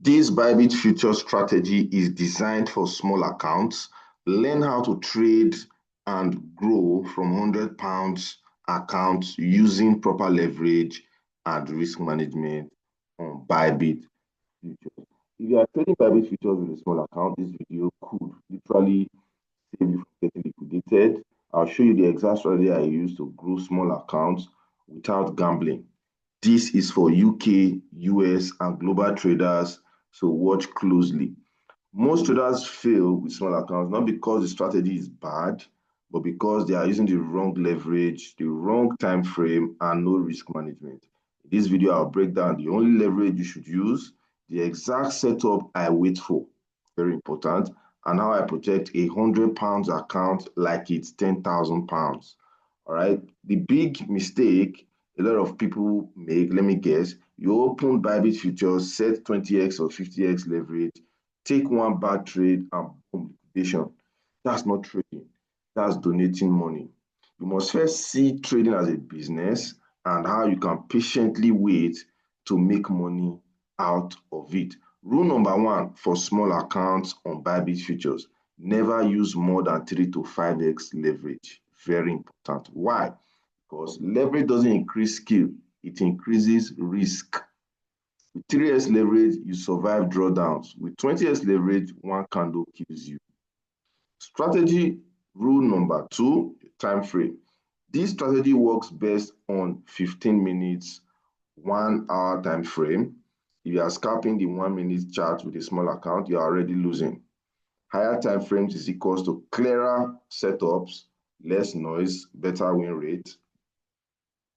This Bybit Futures strategy is designed for small accounts. Learn how to trade and grow from £100 accounts using proper leverage and risk management on Bybit Futures. If you are trading Bybit Futures with a small account, this video could literally save you from getting liquidated. I'll show you the exact strategy I use to grow small accounts without gambling. This is for UK, US, and global traders, so watch closely. Most traders fail with small accounts, not because the strategy is bad, but because they are using the wrong leverage, the wrong time frame, and no risk management. In this video, I'll break down the only leverage you should use, the exact setup I wait for, very important, and how I protect a £100 account like it's £10,000. All right. The big mistake a lot of people make, let me guess, you open Bybit Futures, set 20x or 50x leverage, take one bad trade and boom, liquidation. That's not trading. That's donating money. You must first see trading as a business and how you can patiently wait to make money out of it. Rule number one for small accounts on Bybit Futures, never use more than 3 to 5x leverage. Very important. Why? Because leverage doesn't increase skill, it increases risk. With 3x leverage, you survive drawdowns. With 20x leverage, one candle kills you. Strategy rule number two, time frame. This strategy works best on 15 minutes, 1 hour time frame. If you are scalping the 1 minute chart with a small account, you are already losing. Higher time frames is equals to clearer setups, less noise, better win rate.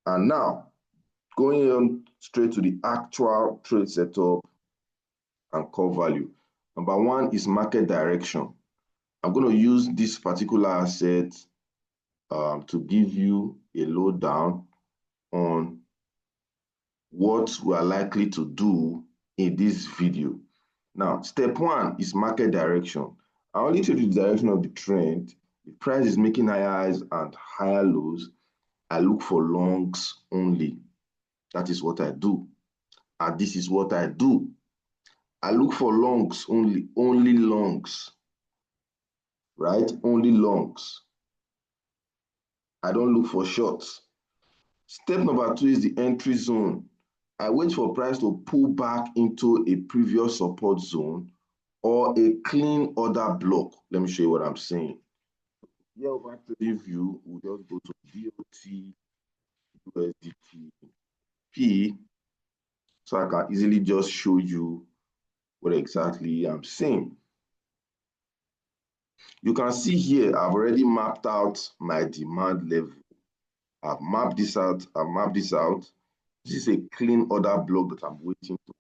And now, going on straight to the actual trade setup and core value. Number one is market direction. I'm going to use this particular asset to give you a lowdown on what we are likely to do in this video. Now, step one is market direction. I only show you the direction of the trend. The price is making higher highs and higher lows. I look for longs only. That is what I do. And this is what I do. I look for longs only longs, right? Only longs. I don't look for shorts. Step number two is the entry zone. I wait for price to pull back into a previous support zone or a clean order block. Let me show you what I'm saying. Here over trading view, we'll just go to BOT, USDT, P, so I can easily just show you what exactly I'm saying. You can see here, I've already mapped out my demand level. I've mapped this out. This is a clean order block that I'm waiting to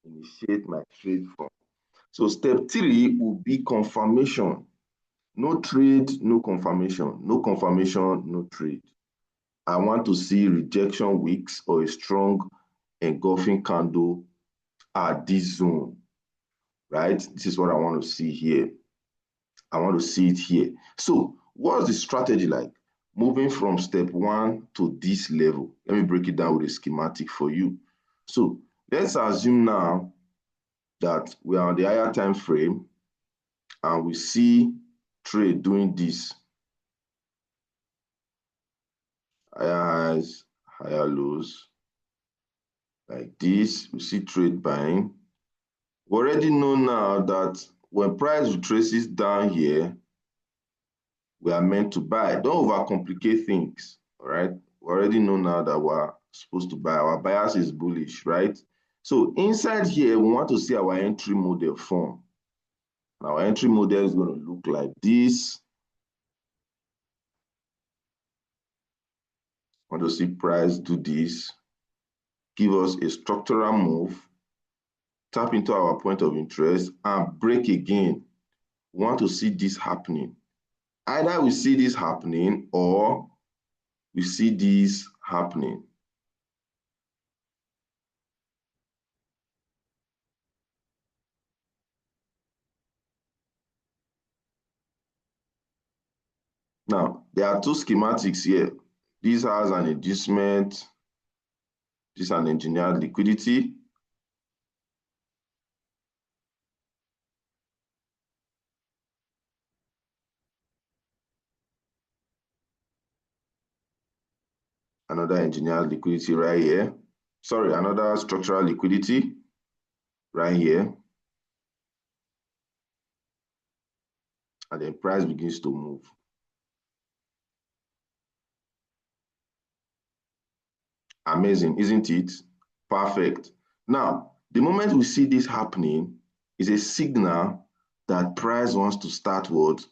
initiate my trade from. So step three will be confirmation. No trade, no confirmation. No confirmation, no trade. I want to see rejection wicks or a strong engulfing candle at this zone, right? This is what I want to see here. I want to see it here. So what's the strategy like? Moving from step one to this level. Let me break it down with a schematic for you. So let's assume now that we are on the higher time frame and we see trade doing this. Higher highs, higher lows. Like this, we see trade buying. We already know now that when price retraces down here, we are meant to buy. Don't overcomplicate things, all right? We already know now that we're supposed to buy. Our bias is bullish, right? So inside here, we want to see our entry model form. Our entry model is going to look like this. I want to see price do this, give us a structural move, tap into our point of interest, and break again. We want to see this happening. Either we see this happening or we see this happening. Now, there are two schematics here. This has an inducement, this is an engineered liquidity. another engineered liquidity right here. Sorry, another structural liquidity right here. And then price begins to move. Amazing, isn't it? Perfect. Now, the moment we see this happening is a signal that price wants to start what?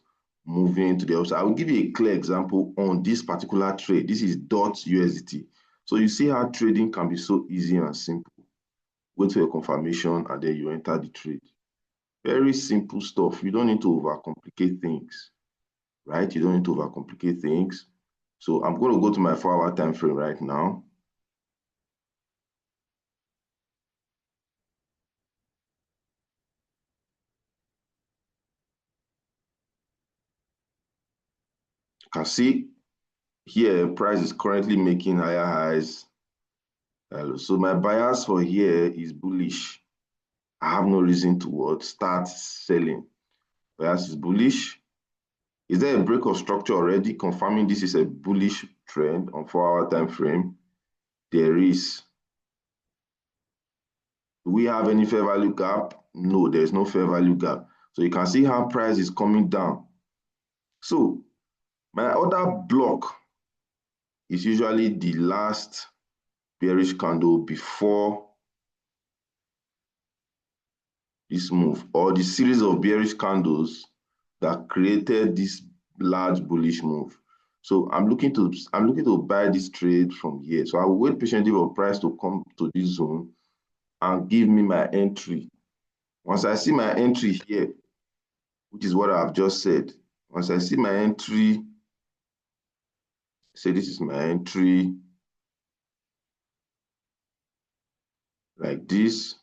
Moving to the upside. I will give you a clear example on this particular trade. This is USDT. So you see how trading can be so easy and simple. Wait for your confirmation and then you enter the trade. Very simple stuff. You don't need to overcomplicate things, right? You don't need to overcomplicate things. So I'm going to go to my 4-hour time frame right now. You can see here, price is currently making higher highs. So my bias for here is bullish. I have no reason to start selling. Bias is bullish. Is there a break of structure already confirming this is a bullish trend on 4-hour time frame? There is. Do we have any fair value gap? No, there's no fair value gap. So you can see how price is coming down. So my other block is usually the last bearish candle before this move, or the series of bearish candles that created this large bullish move. So I'm looking to buy this trade from here. So I will wait patiently for price to come to this zone and give me my entry. Once I see my entry here, which is what I've just said, once I see my entry, say this is my entry, like this.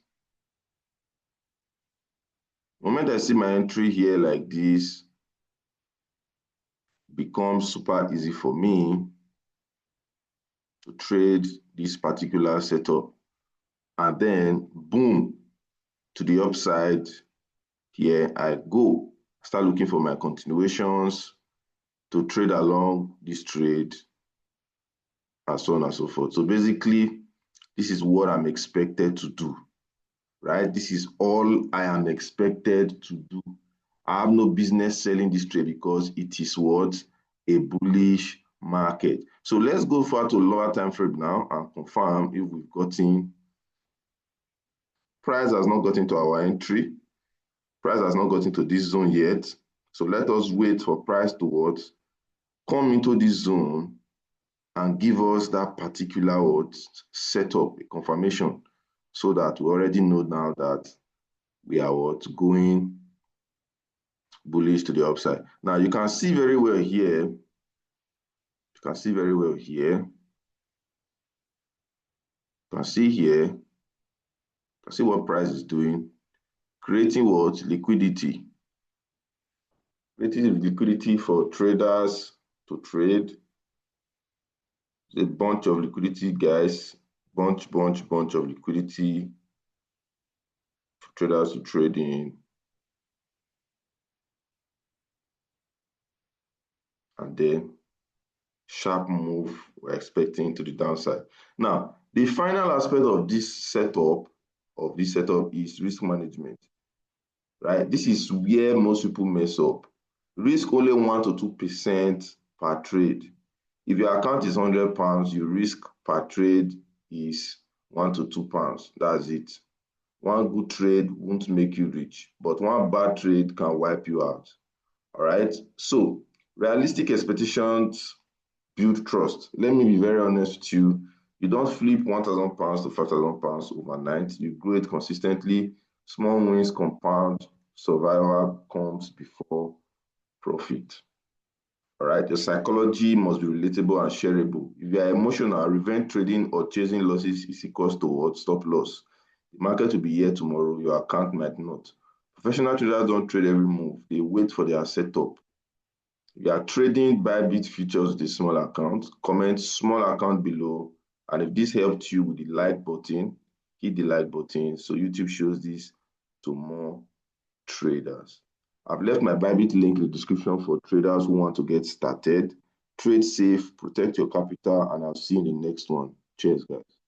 The moment I see my entry here like this, becomes super easy for me to trade this particular setup. And then boom, to the upside, here I go. Start looking for my continuations to trade along this trade and so on and so forth. So basically, this is what I'm expected to do, right? This is all I am expected to do. I have no business selling this trade because it is what? A bullish market. So let's go forward to lower time frame now and confirm if we've gotten, price has not gotten to our entry. Price has not gotten to this zone yet. So let us wait for price to what? Come into this zone and give us that particular what? Setup, a confirmation, so that we already know now that we are what? Going bullish to the upside. Now you can see very well here. You can see very well here. You can see here. You can see what price is doing. Creating what? Liquidity. Creating liquidity for traders to trade. A bunch of liquidity, guys. Bunch of liquidity for traders to trade in. And then sharp move we're expecting to the downside. Now, the final aspect of this setup is risk management, right? This is where most people mess up. Risk only 1 to 2% per trade. If your account is £100, your risk per trade is £1 to £2. That's it. One good trade won't make you rich, but one bad trade can wipe you out. All right. So realistic expectations build trust. Let me be very honest with you. You don't flip £1,000 to £5,000 overnight. You grow it consistently. Small wins compound. Survival comes before profit. All right. Your psychology must be relatable and shareable. If you are emotional, revenge trading or chasing losses is equals to what? Stop loss. The market will be here tomorrow. Your account might not. Professional traders don't trade every move. They wait for their setup. If you are trading Bybit Futures with a small account, comment small account below. And if this helped you with the like button, hit the like button so YouTube shows this to more traders. I've left my Bybit link in the description for traders who want to get started. Trade safe, protect your capital, and I'll see you in the next one. Cheers, guys.